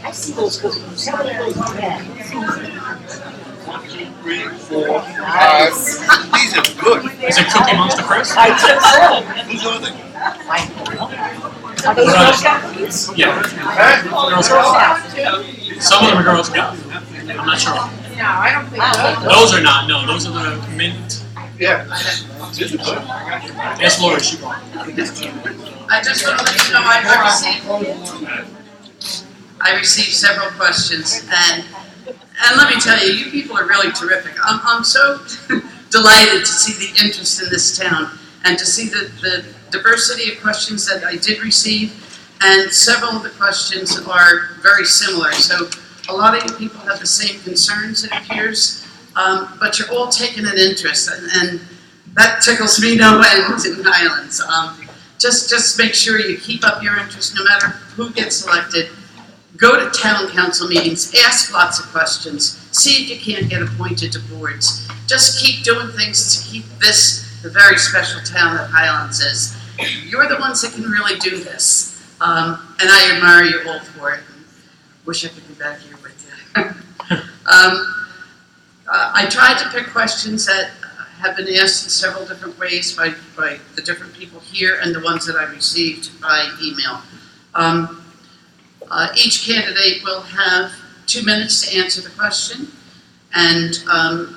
I see those cookies. How many of those red? 3, 4, 5. These are good. Is it Cookie Monster Chris? I took some. Who's the other? I don't know. Are those Girl Scout cookies? Yeah. Girl Scout. Some of them are Girl Scout. I'm not sure. No, I don't think so. Those are not. No, those are the mint. Yeah. These are good. Ask Laura, she bought. I just want to let you know I received several questions, and let me tell you, you people are really terrific. I'm so delighted to see the interest in this town and to see the diversity of questions that I did receive, and several of the questions are very similar. So a lot of you people have the same concerns, it appears, but you're all taking an interest, and that tickles me no end in Highlands. Just make sure you keep up your interest no matter who gets elected. Go to town council meetings, ask lots of questions, see if you can't get appointed to boards. Just keep doing things to keep this the very special town that Highlands is. You're the ones that can really do this. And I admire you all for it. Wish I could be back here with you. I tried to pick questions that have been asked in several different ways by the different people here and the ones that I received by email. Each candidate will have 2 minutes to answer the question, and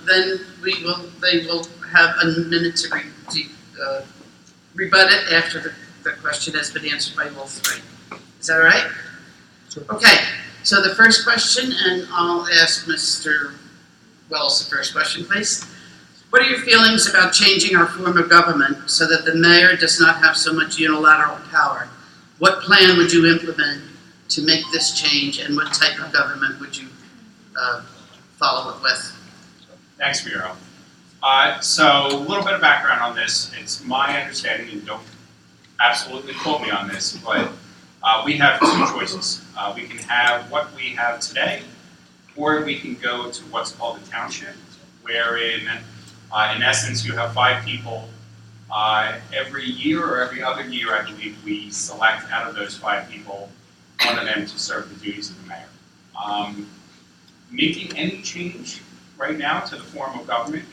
then they will have a minute to rebut it after the question has been answered by all three. Is that all right? Sure. Okay, so the first question, and I'll ask Mr. Wells the first question, please. What are your feelings about changing our form of government so that the mayor does not have so much unilateral power? What plan would you implement to make this change, and what type of government would you follow it with? Thanks, Miro. So a little bit of background on this. It's my understanding, and don't absolutely quote me on this, but we have two choices. We can have what we have today, or we can go to what's called a township, wherein in essence you have 5 people. Every year or every other year, I believe, we select out of those 5 people one of them to serve the duties of the mayor. Making any change right now to the form of government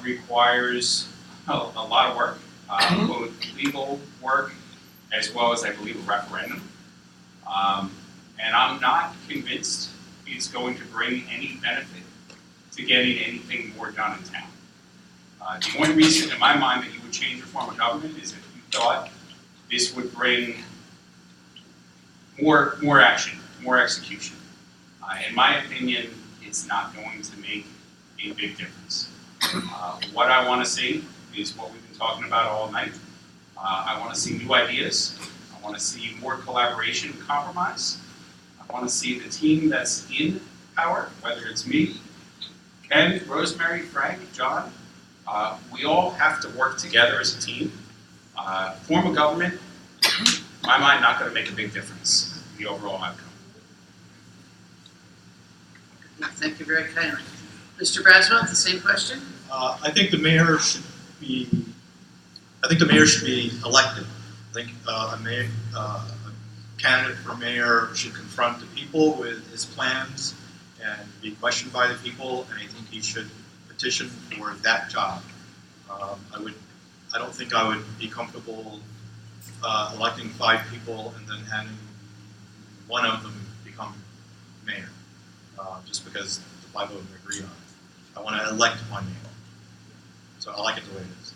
requires a lot of work, both legal work as well as, I believe, a referendum. And I'm not convinced it's going to bring any benefit to getting anything more done in town. The only reason in my mind that you would change your form of government is if you thought this would bring more action, more execution. In my opinion, it's not going to make a big difference. What I want to see is what we've been talking about all night. I want to see new ideas. I want to see more collaboration and compromise. I want to see the team that's in power, whether it's me, Ken, Rosemary, Frank, John. We all have to work together as a team. Form of government, in my mind, not going to make a big difference in the overall outcome. Thank you very kindly. Mr. Braswell, the same question? I think the mayor should be. I think the mayor should be elected. I think a candidate for mayor should confront the people with his plans and be questioned by the people. And I think he should petition for that job. I don't think I would be comfortable electing 5 people and then having one of them become mayor, just because the 5 of them agree on it. I want to elect one mayor. So I like it the way it is.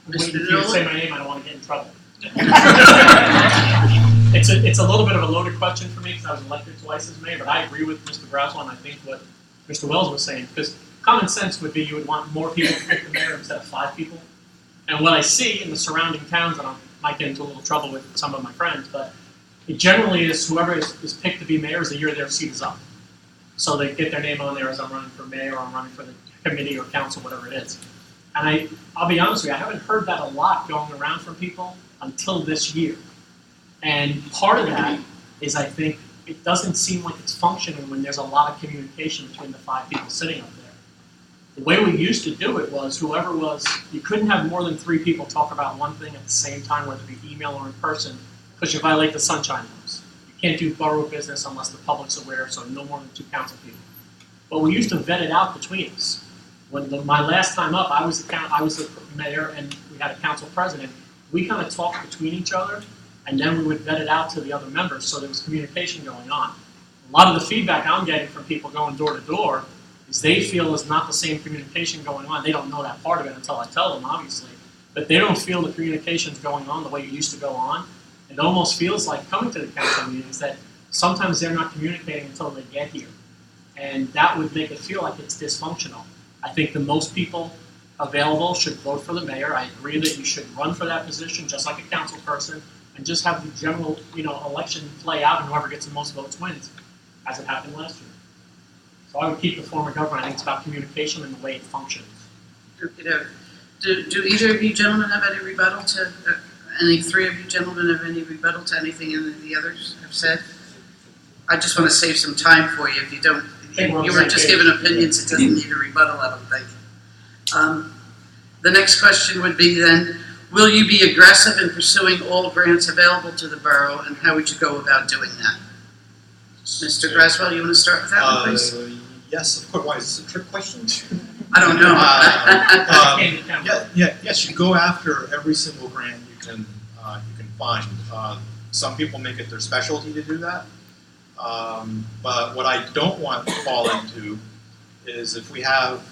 Wait, if you say my name, I don't want to get in trouble. It's a little bit of a loaded question for me because I was elected twice as mayor, but I agree with Mr. Braswell, and I think what Mr. Wells was saying, because common sense would be you would want more people to pick the mayor instead of 5 people. And what I see in the surrounding towns, and I might get into a little trouble with some of my friends, but it generally is whoever is picked to be mayor is the year their seat is up. So they get their name on there as I'm running for mayor or I'm running for the committee or council, whatever it is. And I'll be honest with you, I haven't heard that a lot going around from people until this year. And part of that is I think it doesn't seem like it's functioning when there's a lot of communication between the 5 people sitting up there. The way we used to do it was you couldn't have more than 3 people talk about one thing at the same time, whether it be email or in person, because you violate the sunshine laws. You can't do borough business unless the public's aware, so no more than 2 council people. But we used to vet it out between us. My last time up, I was the mayor and we had a council president. We kind of talked between each other, and then we would vet it out to the other members, so there was communication going on. A lot of the feedback I'm getting from people going door to door is they feel there's not the same communication going on. They don't know that part of it until I tell them, obviously, but they don't feel the communication's going on the way it used to go on. It almost feels like coming to the council meetings that sometimes they're not communicating until they get here. And that would make it feel like it's dysfunctional. I think the most people available should vote for the mayor. I agree that you should run for that position just like a council person and just have the general, election play out and whoever gets the most votes wins, as it happened last year. So I would keep the form of government. I think it's about communication and the way it functions. Do either of you gentlemen have any rebuttal to, any 3 of you gentlemen have any rebuttal to anything any of the others have said? I just want to save some time for you if you don't. You were just giving opinions, it doesn't need a rebuttal, I don't think. The next question would be then, will you be aggressive in pursuing all grants available to the borough, and how would you go about doing that? Mr. Braswell, you want to start with that one, please? Yes, of course. Why, is this a trick question? I don't know. Yes, you go after every single grant you can find. Some people make it their specialty to do that. But what I don't want to fall into is if we have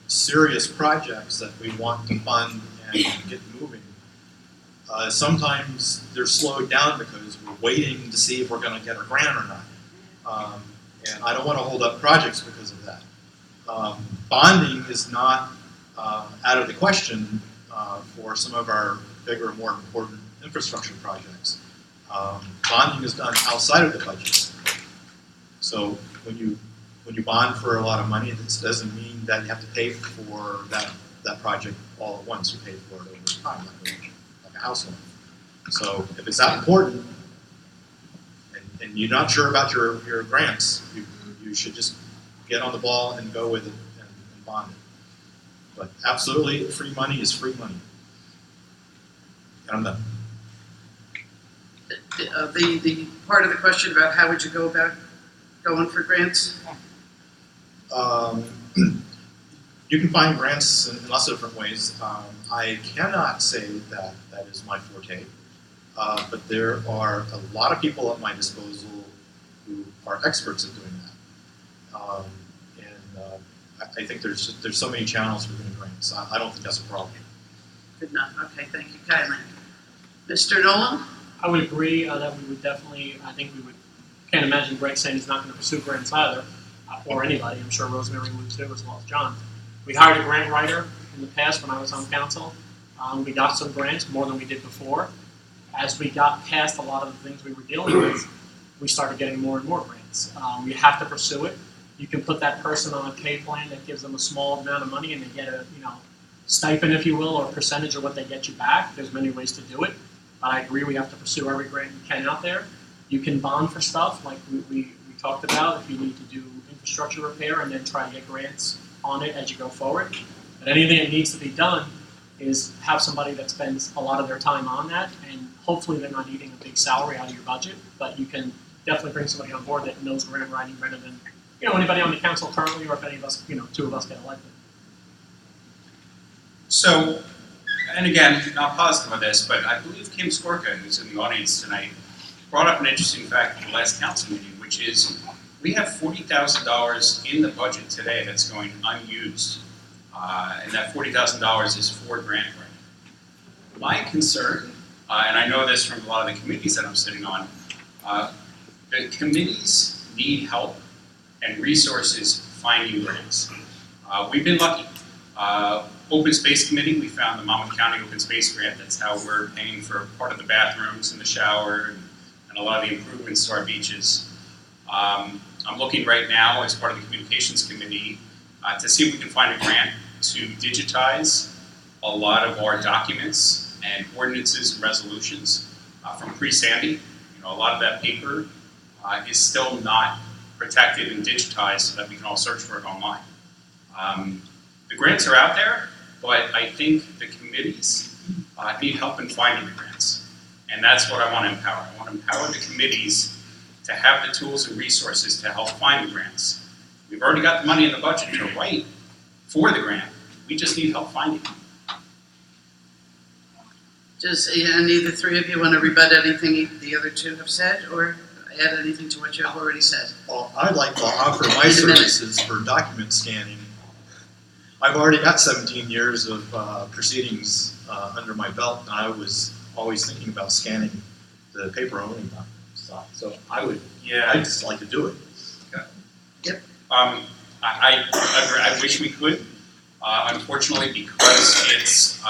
serious projects that we want to fund and get moving, sometimes they're slowed down because we're waiting to see if we're going to get a grant or not. And I don't want to hold up projects because of that. Bonding is not out of the question for some of our bigger, more important infrastructure projects. Bonding is done outside of the budget. So when you bond for a lot of money, this doesn't mean that you have to pay for that project all at once. You pay for it over time, like a house loan. So if it's that important, and you're not sure about your grants, you should just get on the ball and go with it and bond it. But absolutely, free money is free money. And I'm done. The part of the question about how would you go about going for grants? You can find grants in lots of different ways. I cannot say that is my forte, but there are a lot of people at my disposal who are experts at doing that. I think there's so many channels for getting grants. I don't think that's a problem. Good enough. Okay, thank you kindly. Mr. Nolan? I would agree that we would definitely, can't imagine Greg saying he's not going to pursue grants either, or anybody. I'm sure Rosemary would too, as well as John. We hired a grant writer in the past when I was on council. We got some grants, more than we did before. As we got past a lot of the things we were dealing with, we started getting more and more grants. You have to pursue it. You can put that person on a pay plan that gives them a small amount of money and they get a stipend, if you will, or a percentage of what they get you back. There's many ways to do it. But I agree we have to pursue every grant we can out there. You can bond for stuff like we talked about if you need to do infrastructure repair and then try to get grants on it as you go forward. But anything that needs to be done is have somebody that spends a lot of their time on that, and hopefully they're not eating a big salary out of your budget, but you can definitely bring somebody on board that knows grant writing better than anybody on the council currently, or if any of us, 2 of us get elected. So, and again, not positive on this, but I believe Kim Skorka, who's in the audience tonight, brought up an interesting fact at the last council meeting, which is we have $40,000 in the budget today that's going unused, and that $40,000 is for grant writing. My concern, and I know this from a lot of the committees that I'm sitting on, the committees need help and resources finding grants. We've been lucky. Open Space Committee, we found the Monmouth County Open Space Grant. That's how we're paying for part of the bathrooms and the shower and a lot of the improvements to our beaches. I'm looking right now as part of the Communications Committee to see if we can find a grant to digitize a lot of our documents and ordinances and resolutions from pre-Sandy. A lot of that paper is still not protected and digitized so that we can all search for it online. The grants are out there, but I think the committees need help in finding the grants. And that's what I want to empower. I want to empower the committees to have the tools and resources to help find the grants. We've already got the money in the budget to write for the grant. We just need help finding them. Does any of the three of you want to rebut anything the other two have said, or add anything to what you have already said? Well, I'd like to offer my Wait a minute. services for document scanning. I've already got 17 years of proceedings under my belt, and I was always thinking about scanning the paper-only stuff. So I'd just like to do it. I wish we could. Unfortunately, because it's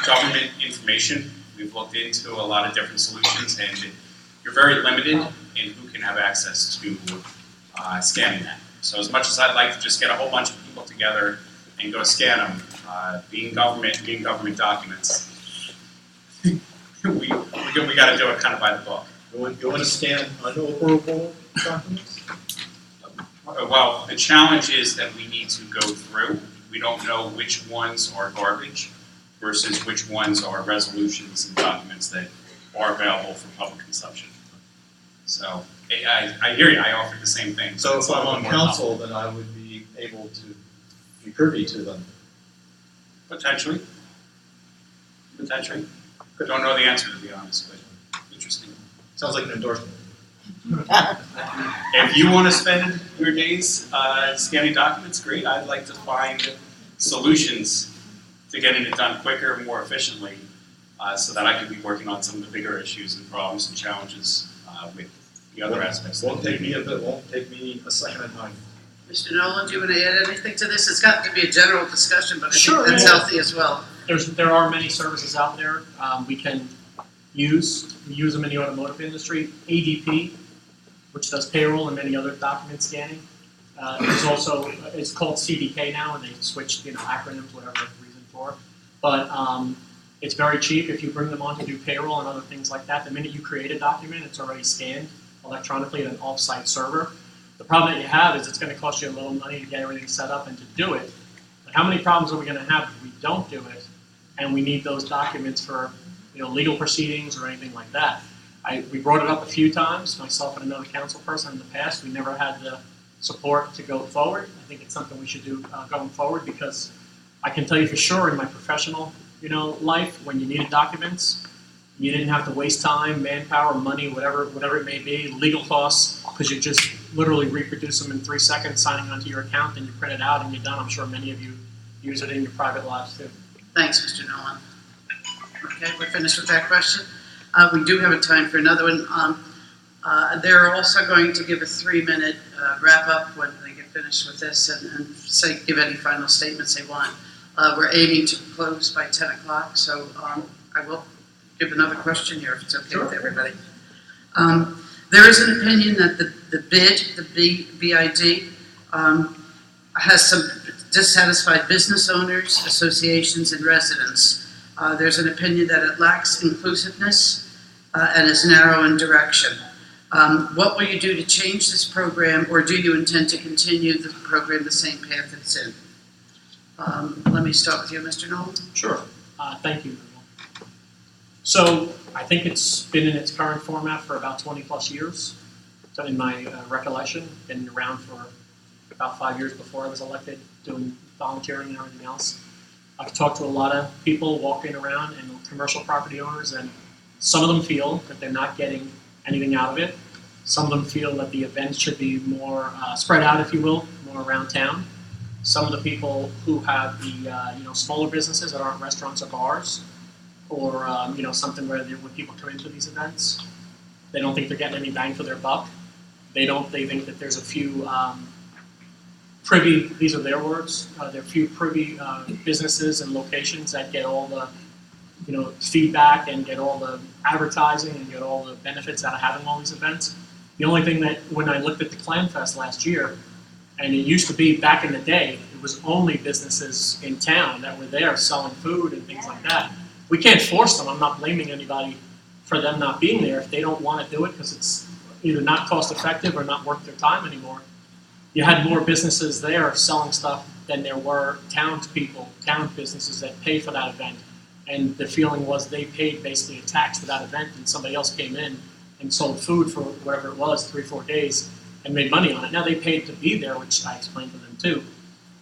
government information, we've looked into a lot of different solutions, and you're very limited in who can have access to scanning that. So as much as I'd like to just get a whole bunch of people together and go scan them, being government documents, we got to do it kind of by the book. You want to scan unopenable documents? Well, the challenge is that we need to go through. We don't know which ones are garbage versus which ones are resolutions and documents that are available for public consumption. So I hear you. I offered the same thing. So it's if a I'm little on more council, then I would be able to be privy to them. Potentially. Don't know the answer, to be honest, but interesting. Sounds like an endorsement. If you want to spend your days scanning documents, great. I'd like to find solutions to getting it done quicker and more efficiently so that I can be working on some of the bigger issues and problems and challenges with the other aspects. Won't take me a second of time. Mr. Nolan, do you want to add anything to this? It's got to be a general discussion, but I Sure, think that's yeah. healthy as well. There are many services out there we can use. We use them in the automotive industry. ADP, which does payroll and many other document scanning, it's called CDK now, and they switched acronyms, whatever the reason for. But it's very cheap if you bring them on to do payroll and other things like that. The minute you create a document, it's already scanned electronically at an off-site server. The problem that you have is it's going to cost you a little money to get everything set up and to do it. But how many problems are we going to have if we don't do it and we need those documents for legal proceedings or anything like that? We brought it up a few times, myself and another council person in the past. We never had the support to go forward. I think it's something we should do going forward, because I can tell you for sure in my professional life, when you needed documents, you didn't have to waste time, manpower, money, whatever it may be, legal costs, because you just literally reproduce them in 3 seconds, signing onto your account, and you print it out and you're done. I'm sure many of you use it in your private lives too. Thanks, Mr. Nolan. Okay, we're finished with that question. We do have a time for another one. They're also going to give a 3-minute wrap-up when they get finished with this and give any final statements they want. We're aiming to close by 10 o'clock, so I will give another question here if it's okay with everybody. There is an opinion that the BID, has some dissatisfied business owners, associations, and residents. There's an opinion that it lacks inclusiveness and is narrow in direction. What will you do to change this program, or do you intend to continue the program the same path it's in? Let me start with you, Mr. Nolan. Sure. Thank you. So I think it's been in its current format for about 20 plus years. So in my recollection, been around for about 5 years before I was elected, doing volunteering and everything else. I've talked to a lot of people walking around and commercial property owners, and some of them feel that they're not getting anything out of it. Some of them feel that the events should be more spread out, if you will, more around town. Some of the people who have the smaller businesses that aren't restaurants or bars, or something where when people come into these events, they don't think they're getting any bang for their buck. They think that there's a few privy, these are their words, there are few privy businesses and locations that get all the feedback and get all the advertising and get all the benefits out of having all these events. The only thing that, when I looked at the Clam Fest last year, and it used to be back in the day, it was only businesses in town that were there selling food and things like that. We can't force them. I'm not blaming anybody for them not being there if they don't want to do it because it's either not cost effective or not worth their time anymore. you had more businesses there selling stuff than there were town businesses that paid for that event. And the feeling was they paid basically a tax for that event, and somebody else came in and sold food for whatever it was, 3-4 days, and made money on it. Now they paid to be there, which I explained to them too.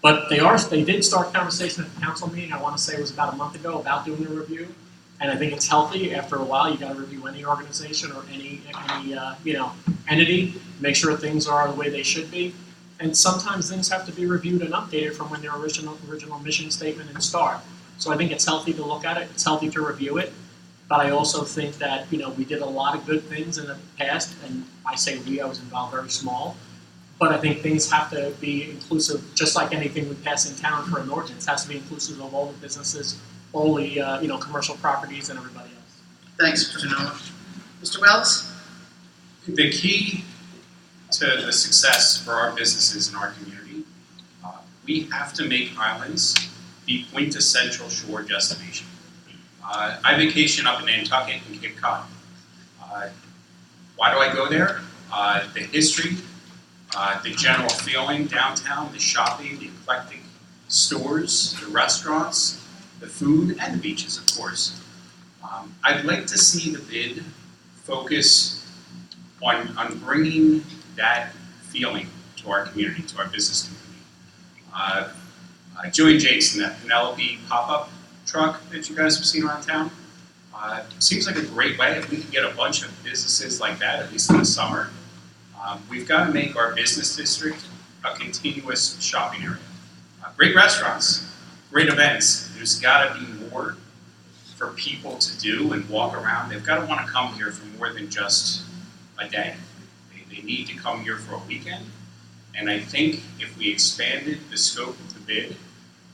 But they did start conversation at the council meeting, I want to say it was about a month ago, about doing a review. And I think it's healthy. After a while, you got to review any organization or any entity, make sure things are the way they should be. And sometimes things have to be reviewed and updated from when their original mission statement and start. So I think it's healthy to look at it. It's healthy to review it. But I also think that we did a lot of good things in the past, and I say I was involved very small. But I think things have to be inclusive, just like anything we pass in town for an ordinance, it has to be inclusive of all the businesses, all the commercial properties, and everybody else. Thanks, Mr. Nolan. Mr. Wells? The key to the success for our businesses in our community, we have to make Highlands the quintessential shore destination. I vacation up in Nantucket and Cape Cod. Why do I go there? The history, the general feeling downtown, the shopping, the eclectic stores, the restaurants, the food, and the beaches, of course. I'd like to see the bid focus on bringing that feeling to our community, to our business community. Joey Jason, that Penelope pop-up truck that you guys have seen around town, seems like a great way. If we could get a bunch of businesses like that, at least in the summer, we've got to make our business district a continuous shopping area. Great restaurants, great events. There's got to be more for people to do and walk around. They've got to want to come here for more than just a day. They need to come here for a weekend. And I think if we expanded the scope of the bid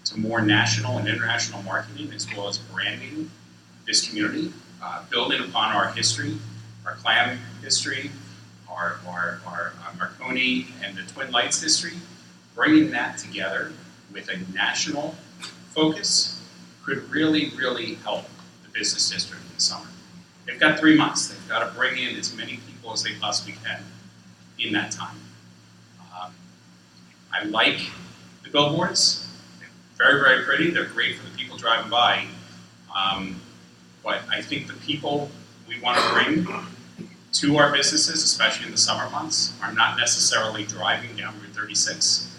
to more national and international marketing, as well as branding this community, building upon our history, our clam history, our Marconi and the Twin Lights history, bringing that together with a national focus could really, really help the business district in the summer. They've got 3 months. They've got to bring in as many people as they possibly can in that time. I like the billboards. They're very, very pretty. They're great for the people driving by. But I think the people we want to bring to our businesses, especially in the summer months, are not necessarily driving down Route 36.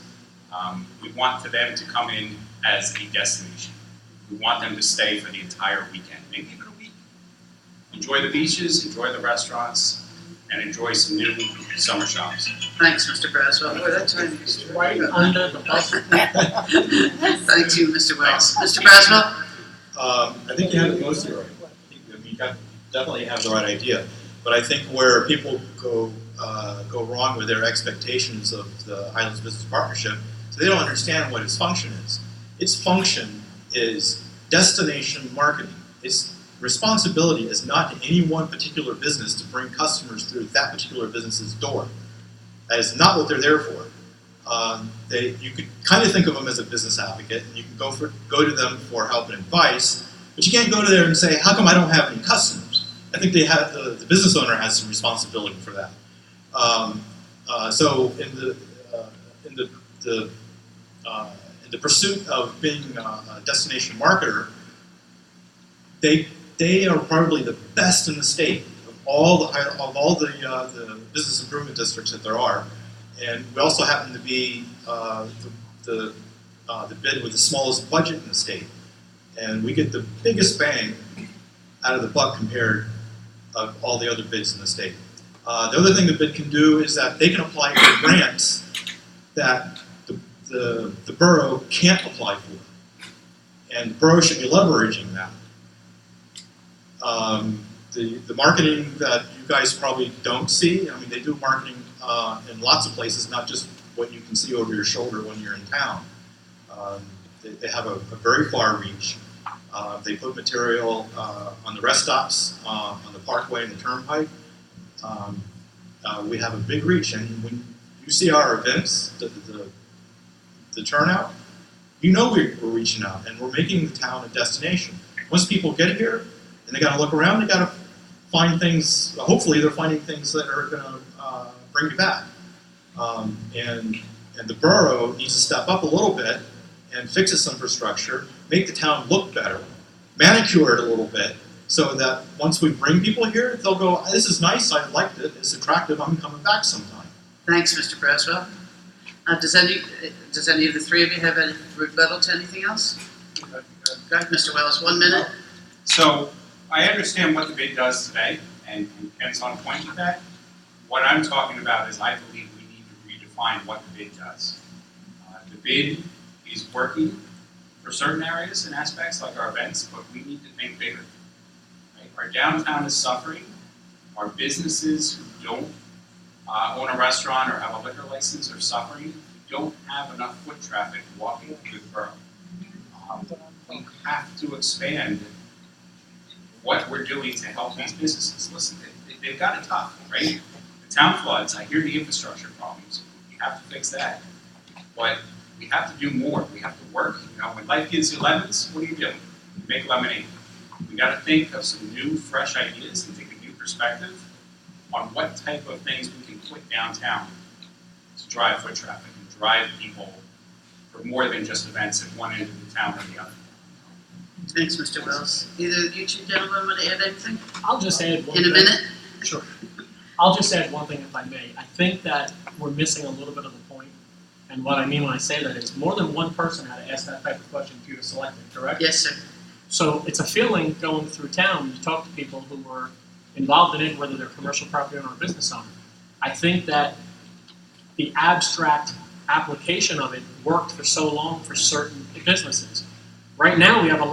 We want for them to come in as a destination. We want them to stay for the entire weekend, maybe even a week. Enjoy the beaches, enjoy the restaurants, and enjoy some new summer shops. Thanks, Mr. Braswell. Boy, that time is Right under the bus. Thank you, Mr. Wells. Mr. Braswell? I think you have it mostly right. I mean, you definitely have the right idea. But I think where people go wrong with their expectations of the Highlands Business Partnership, so they don't understand what its function is. Its function is destination marketing. Its responsibility is not to any one particular business to bring customers through that particular business's door. That is not what they're there for. You could kind of think of them as a business advocate, and you can go to them for help and advice, but you can't go to there and say, how come I don't have any customers? I think they have the business owner has some responsibility for that. So in the pursuit of being a destination marketer, they are probably the best in the state of all the business improvement districts that there are, and we also happen to be the bid with the smallest budget in the state, and we get the biggest bang out of the buck compared of all the other bids in the state. The other thing the bid can do is that they can apply for grants that the borough can't apply for, and the borough should be leveraging that. The marketing that you guys probably don't see, I mean, they do marketing in lots of places, not just what you can see over your shoulder when you're in town. They have a very far reach. They put material on the rest stops, on the Parkway and the Turnpike. We have a big reach, and when you see our events, the turnout, you know we're reaching out, and we're making the town a destination. Once people get here, and they got to look around, they got to find things, hopefully they're finding things that are going to bring you back. And and the borough needs to step up a little bit and fix its infrastructure, make the town look better, manicure it a little bit, so that once we bring people here, they'll go, this is nice, I liked it, it's attractive, I'm coming back sometime. Thanks, Mr. Braswell. Does any of the three of you have any rebuttal to anything else? Go ahead, Mr. Wells, 1 minute. So I understand what the bid does today, and Ken's on point with that. What I'm talking about is I believe we need to redefine what the bid does. The bid is working for certain areas and aspects like our events, but we need to think bigger. Right? Our downtown is suffering. Our businesses who don't own a restaurant or have a liquor license are suffering. We don't have enough foot traffic walking through the borough. We have to expand what we're doing to help these businesses. Listen, they've got it tough, right? The town floods, I hear the infrastructure problems. We have to fix that. But we have to do more. We have to work. You know, when life gives you lemons, what do? You make lemonade. We got to think of some new, fresh ideas and take a new perspective on what type of things we can put downtown to drive foot traffic and drive people for more than just events at one end of the town or the other. Thanks, Mr. Wells. Either of you two gentlemen want to add anything? I'll just add one In a thing. minute? Sure. I'll just add one thing if I may. I think that we're missing a little bit of the point. And what I mean when I say that is more than one person had to ask that type of question for you to select it, correct? Yes, sir. So it's a feeling going through town, you talk to people who were involved in it, whether they're commercial property owner or business owner. I think that the abstract application of it worked for so long for certain businesses. Right now we have not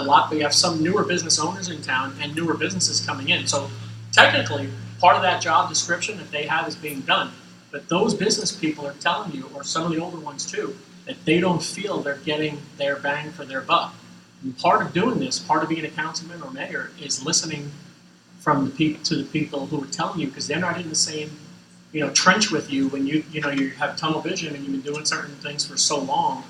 a lot, but we have some newer business owners in town and newer businesses coming in. So technically, part of that job description that they have is being done. But those business people are telling you, or some of the older ones too, that they don't feel they're getting their bang for their buck. And part of doing this, part of being a councilman or mayor, is listening from the people to the people who are telling you, because they're not in the same, trench with you when you have tunnel vision and you've been doing certain things for so long,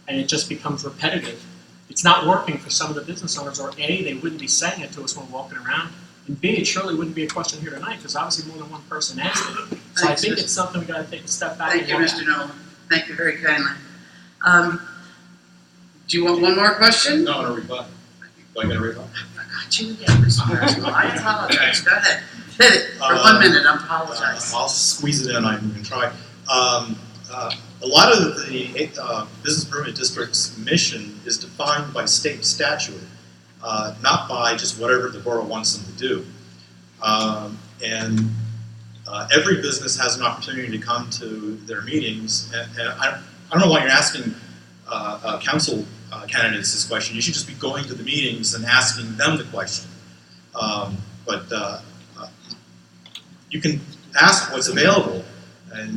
and it just becomes repetitive. It's not working for some of the business owners, or A, they wouldn't be saying it to us when we're walking around, and B, it surely wouldn't be a question here tonight, because obviously more than one person asked it. So I think it's something we got to take a step back. Thank you, Mr. Nolan. Thank you very kindly. Do you want one more question? No, no rebut. Do I get a rebut? I got you again, Mr. Braswell. I apologize. Go ahead. Hit it for 1 minute. I apologize. I'll squeeze it in, I can try. A lot of the business permit district's mission is defined by state statute, not by just whatever the borough wants them to do. Every business has an opportunity to come to their meetings, and I don't know why you're asking council candidates this question. You should just be going to the meetings and asking them the question. But you can ask what's available, I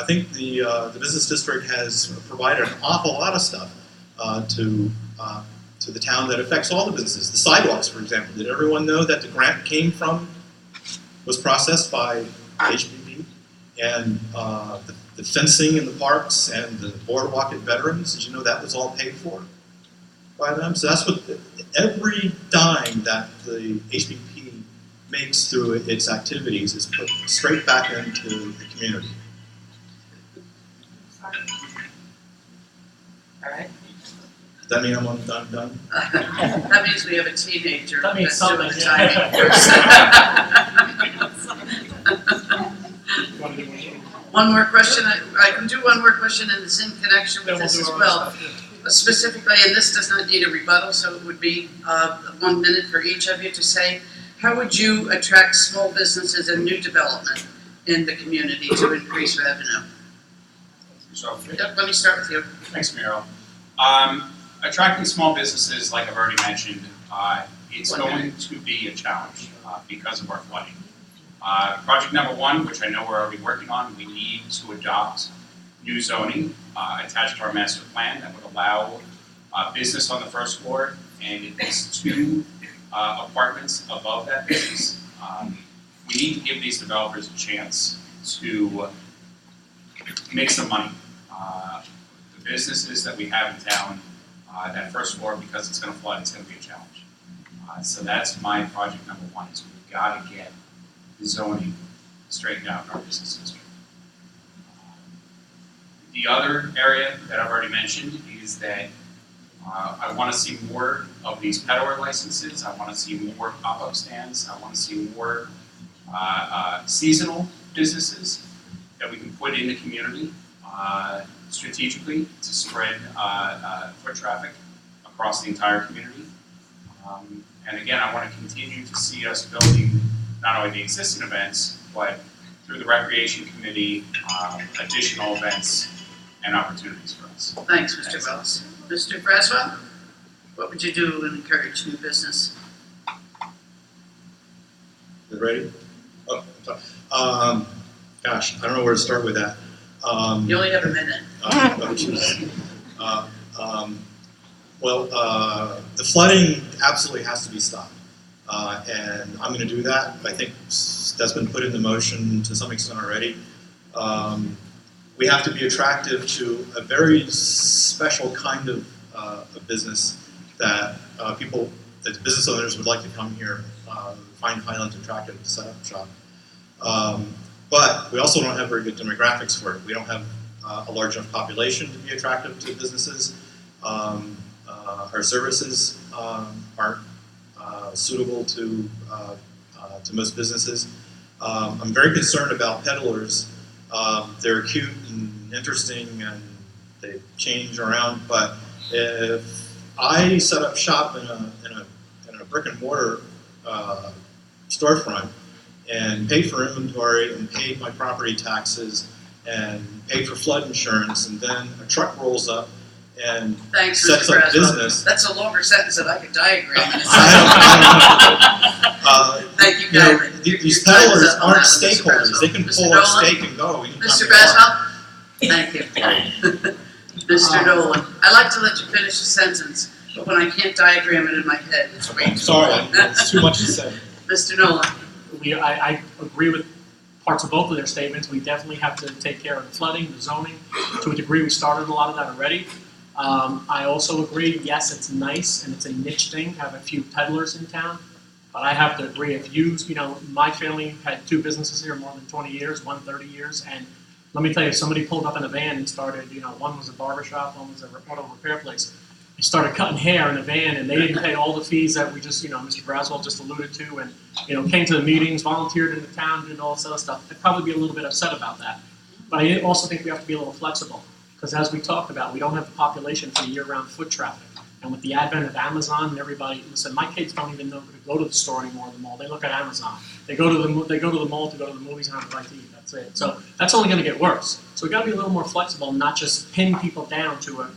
think the business district has provided an awful lot of stuff to the town that affects all the businesses. The sidewalks, for example. Did everyone know that the grant was processed by HPP? And the fencing in the parks and the boardwalk at Veterans, did you know that was all paid for by them? So that's what every dime that the HPP makes through its activities is put straight back into the community. All right. Does that mean I'm done? That means we have a teenager. That means that's doing something, the timing first. One more question. I can do one more question, and it's in connection with this as well. Specifically, and this does not need a rebuttal, so it would be 1 minute for each of you to say, how would you attract small businesses and new development in the community to increase revenue? Yep, let me start with you. Thanks, Muriel. Attracting small businesses, like I've already mentioned, it's going to be a challenge because of our flooding. Project number one, which I know we're already working on, we need to adopt new zoning attached to our master plan that would allow business on the first floor and at least 2 apartments above that business. We need to give these developers a chance to make some money. The businesses that we have in town, that first floor, because it's going to flood, it's going to be a challenge. So that's my project number one, is we've got to get the zoning straightened out in our business district. The other area that I've already mentioned is that I want to see more of these peddler licenses. I want to see more pop-up stands. I want to see more seasonal businesses that we can put in the community strategically to spread foot traffic across the entire community. And again, I want to continue to see us building not only the existing events, but through the Recreation Committee, additional events and opportunities for us. Thanks, Mr. Wells. Mr. Braswell, what would you do to encourage new business? You ready? Oh, I'm sorry. Gosh, I don't know where to start with that. You only have a minute. Oh, geez. The flooding absolutely has to be stopped. And I'm going to do that. I think that's been put into motion to some extent already. We have to be attractive to a very special kind of business that that business owners would like to come here, find Highlands attractive to set up shop. But we also don't have very good demographics for it. We don't have a large enough population to be attractive to businesses. Our services aren't suitable to most businesses. I'm very concerned about peddlers. They're cute and interesting and they change around, but if I set up shop in a brick and mortar storefront and paid for inventory and paid my property taxes and paid for flood insurance, and then a truck rolls up and Thanks, sets Mr. up Braswell. business. That's a longer sentence than I could diagram. Thank you, You know, kindly. these Your time is peddlers up on aren't that, Mr. stakeholders. Braswell. They can Mr. pull up Dolan? stake and go. anytime Mr. they want. Braswell? Thank you. Mr. Dolan, I like to let you finish a sentence, but when I can't diagram it in my head, it's way too Sorry, long. it's too much to say. Mr. Nolan? I agree with parts of both of their statements. We definitely have to take care of the flooding, the zoning. To a degree, we started a lot of that already. I also agree, yes, it's nice and it's a niche thing to have a few peddlers in town. But I have to agree, if my family had two businesses here more than 20 years, one 30 years, and let me tell you, if somebody pulled up in a van and started, one was a barber shop, one was a auto repair place, and started cutting hair in a van, and they didn't pay all the fees that we just, Mr. Braswell just alluded to, and, came to the meetings, volunteered in the town, did all this other stuff, I'd probably be a little bit upset about that. But I also think we have to be a little flexible, because as we talked about, we don't have the population for year-round foot traffic. And with the advent of Amazon and everybody, listen, my kids don't even know to go to the store anymore, the mall. They look at Amazon. They go to the mall to go to the movies and have the right to eat. That's it. So that's only going to get worse. So we got to be a little more flexible, and not just pin people down to a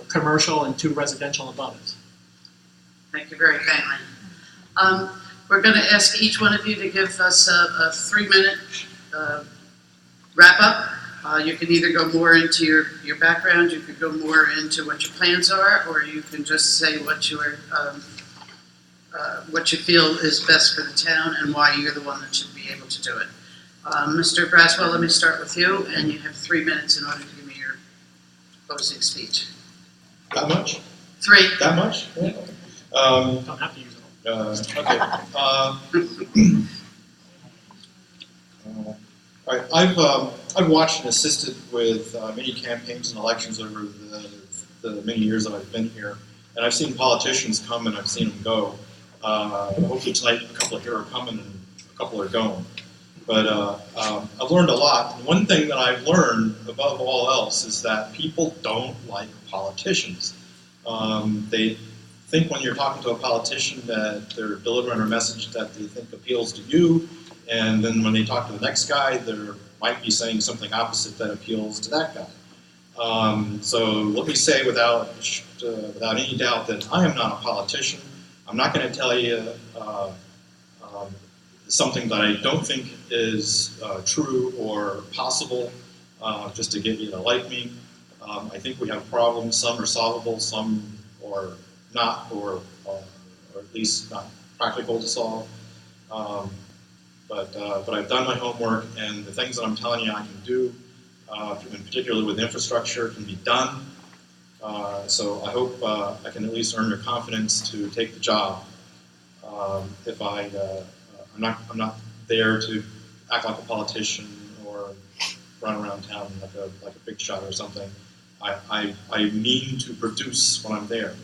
commercial and 2 residential above it. Thank you very kindly. We're going to ask each one of you to give us a 3-minute wrap-up. You can either go more into your background, you could go more into what your plans are, or you can just say what you feel is best for the town and why you're the one that should be able to do it. Mr. Braswell, let me start with you, and you have 3 minutes in order to give me your closing speech. That much? 3. That much? Yeah. Don't have to use it all. Okay. All right. I've watched and assisted with many campaigns and elections over the many years that I've been here, and I've seen politicians come and I've seen them go. Hopefully tonight a couple here are coming and a couple are going. But I've learned a lot. And one thing that I've learned above all else is that people don't like politicians. They think when you're talking to a politician that they're delivering a message that they think appeals to you, and then when they talk to the next guy, there might be saying something opposite that appeals to that guy. So let me say without any doubt that I am not a politician. I'm not going to tell you something that I don't think is true or possible just to get you to like me. I think we have problems. Some are solvable, some are not, or at least not practical to solve. But I've done my homework, and the things that I'm telling you I can do, in particular with infrastructure, can be done. So I hope I can at least earn your confidence to take the job. I'm not there to act like a politician or run around town like a big shot or something. I mean to produce when I'm there.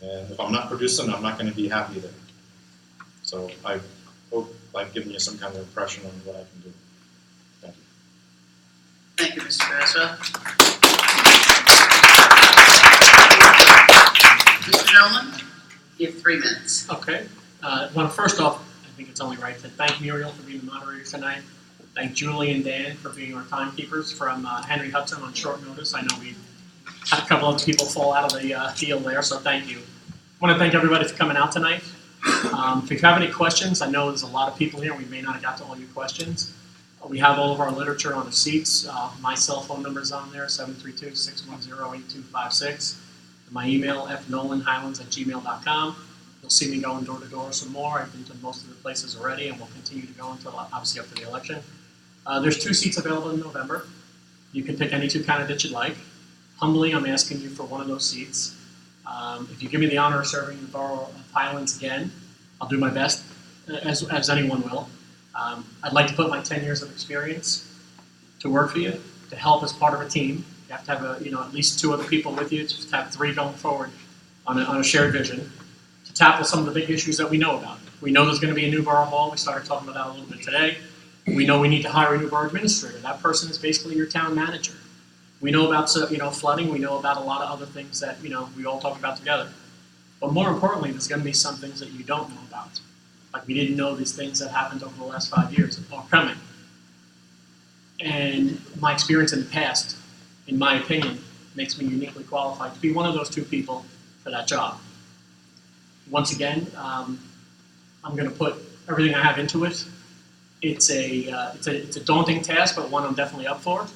And if I'm not producing, I'm not going to be happy there. So I hope I've given you some kind of impression on what I can do. Thank you. Thank you, Mr. Braswell. Mr. Nolan, you have 3 minutes. Okay. Well, first off, I think it's only right to thank Muriel for being the moderator tonight. Thank Julie and Dan for being our timekeepers from Henry Hudson on short notice. I know we had a couple other people fall out of the field there, so thank you. I want to thank everybody for coming out tonight. If you have any questions, I know there's a lot of people here. We may not have got to all your questions. We have all of our literature on the seats. My cell phone number is on there, 732-610-8256. My email, fnolanhighlands@gmail.com. You'll see me going door to door some more. I've been to most of the places already, and we'll continue to go until obviously up to the election. There's 2 seats available in November. You can pick any 2 candidates you'd like. Humbly, I'm asking you for one of those seats. If you give me the honor of serving the borough of Highlands again, I'll do my best, as anyone will. I'd like to put my 10 years of experience to work for you, to help as part of a team. You have to have at least 2 other people with you, to have 3 going forward on a shared vision, to tackle some of the big issues that we know about. We know there's going to be a new borough hall. We started talking about that a little bit today. We know we need to hire a new borough administrator. That person is basically your town manager. We know about flooding. We know about a lot of other things that we all talk about together. But more importantly, there's going to be some things that you don't know about. Like we didn't know these things that happened over the last 5 years are coming. And my experience in the past, in my opinion, makes me uniquely qualified to be one of those 2 people for that job. Once again, I'm going to put everything I have into it. It's a daunting task, but one I'm definitely up for.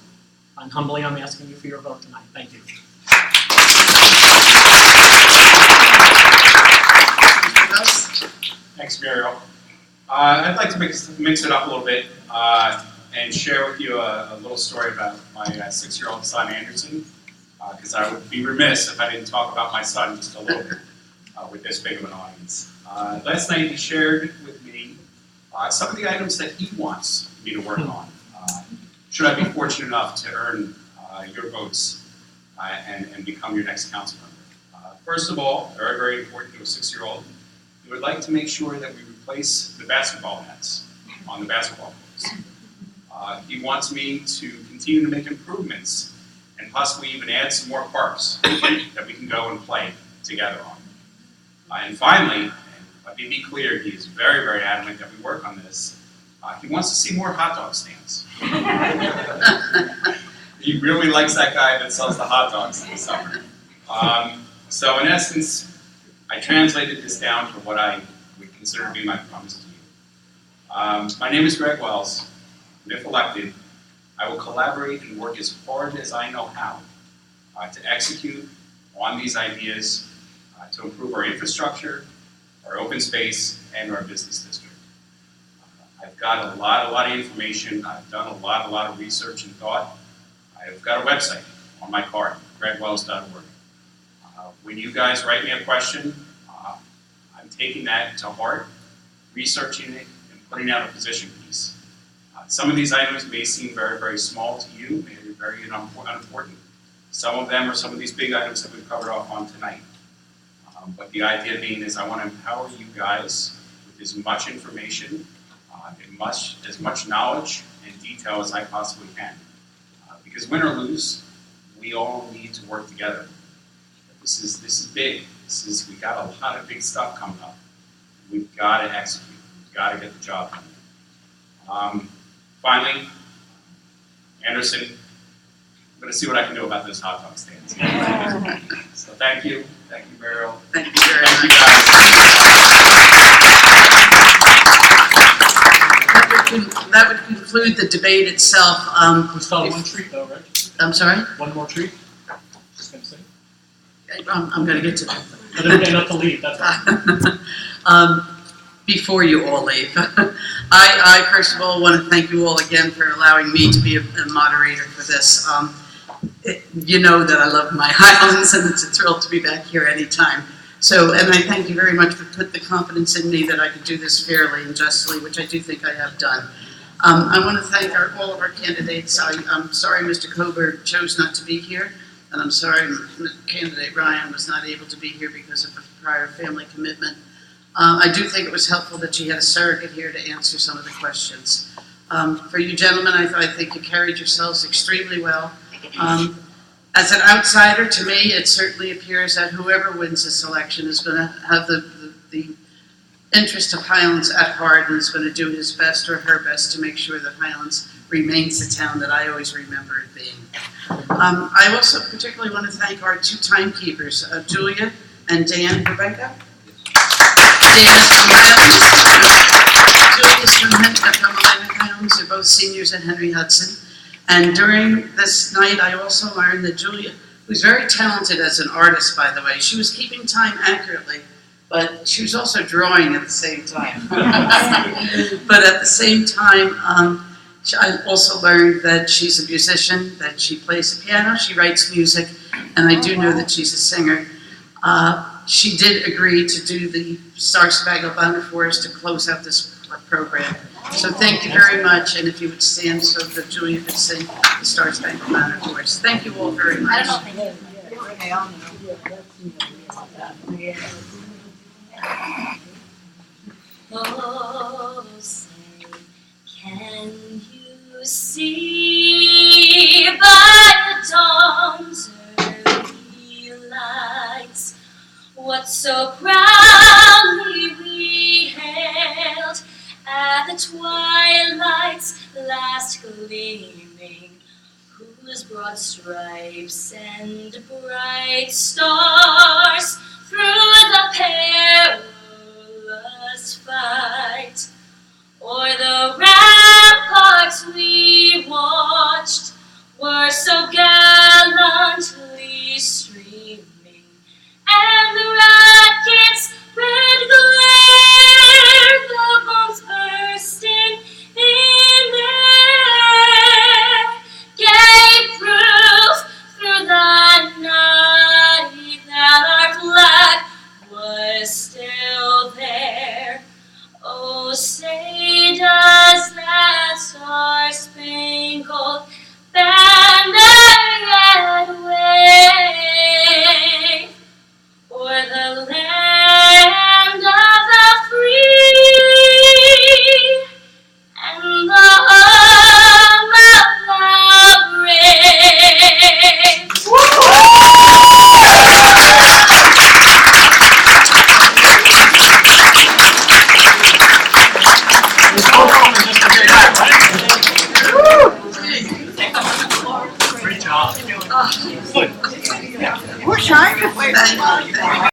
And humbly, I'm asking you for your vote tonight. Thank you. Thanks, Muriel. I'd like to mix it up a little bit and share with you a little story about my 6-year-old son, Anderson, because I would be remiss if I didn't talk about my son just a little bit with this big of an audience. Last night, he shared with me some of the items that he wants me to work on. Should I be fortunate enough to earn your votes and become your next council member. First of all, very, very important to a 6-year-old, we would like to make sure that we replace the basketball nets on the basketball courts. He wants me to continue to make improvements and possibly even add some more parks that we can go and play together on. And finally, and let me be clear, he is very, very adamant that we work on this. He wants to see more hot dog stands. He really likes that guy that sells the hot dogs in the summer. So in essence, I translated this down to what I would consider to be my promise to you. My name is Greg Wells, and if elected, I will collaborate and work as hard as I know how to execute on these ideas to improve our infrastructure, our open space, and our business district. I've got a lot of information. I've done a lot of research and thought. I've got a website on my card, gregwells.org. When you guys write me a question, I'm taking that to heart, researching it, and putting out a position piece. Some of these items may seem very, very small to you, maybe very unimportant. Some of them are some of these big items that we've covered off on tonight. But the idea being is I want to empower you guys with as much information, as much knowledge and detail as I possibly can. Because win or lose, we all need to work together. This is big. We got a lot of big stuff coming up. We've got to execute. We've got to get the job done. Finally, Anderson, I'm going to see what I can do about those hot dog stands. So thank you, Muriel. Thank you very Thank you much. guys. That would conclude the debate itself. We still have one treat though, right? I'm sorry? One more treat? Just gonna say. I'm going to get to that. I didn't get enough to leave, that's all. Before you all leave, I first of all want to thank you all again for allowing me to be a moderator for this. You know that I love my Highlands, and it's a thrill to be back here anytime. So, and I thank you very much for putting the confidence in me that I could do this fairly and justly, which I do think I have done. I want to thank all of our candidates. I'm sorry Mr. Coburn chose not to be here, and I'm sorry candidate Ryan was not able to be here because of a prior family commitment. I do think it was helpful that she had a surrogate here to answer some of the questions. For you gentlemen, I think you carried yourselves extremely well. As an outsider, to me, it certainly appears that whoever wins this election is going to have the interest of Highlands at heart and is going to do his best or her best to make sure that Highlands remains the town that I always remember it being. I also particularly want to thank our two timekeepers, Julia and Dan. Rebecca? Dan is from Highlands. Julia's from Highlands. They're both seniors at Henry Hudson. And during this night, I also learned that Julia, who's very talented as an artist, by the way, she was keeping time accurately, but she was also drawing at the same time. But at the same time, I also learned that she's a musician, that she plays the piano, she writes music, and I do know that she's a singer. She did agree to do the Star Spangled Banner for us to close out this program. So thank you very much, and if you would stand so that Julia could sing the Star Spangled Banner for us. Thank you all very much. Oh, say, can you see by the dawn's early lights what so proudly we hailed at the twilight's last gleaming, whose broad stripes and bright stars through the perilous fight o'er the ramparts we watched were so gallantly streaming, and the rockets' red glare, the bombs bursting in air, gave proof through the night that our flag was still there. Oh, say does that star-spangled banner yet wave o'er the land of the free and the home of the brave? Great job. Thank you.